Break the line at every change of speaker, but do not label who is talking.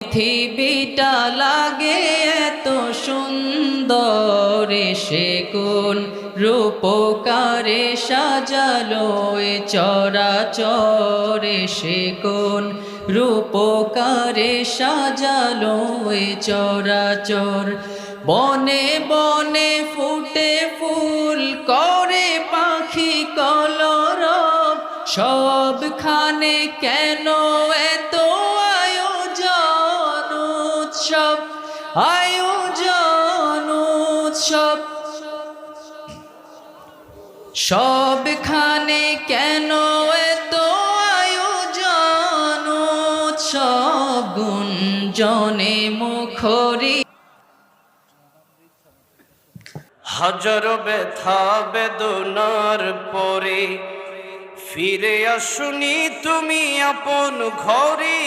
পৃথিবীটা লাগে এত সুন্দর, সে কোন রূপকারে সাজালো এ চরাচরে, সে কোন রূপকারে সাজালো এ চরাচর। বনে বনে ফুটে ফুল করে পাখি কলরব, সবখানে কেন এত আয়োজন উৎসব, আয়োজন উৎসব। সবখানে কেন এত আয়োজন উৎসব, গুঞ্জনে মুখরি।
হাজার ব্যথা বেদনার পরে ফিরে আসুনি তুমি আপন ঘরে।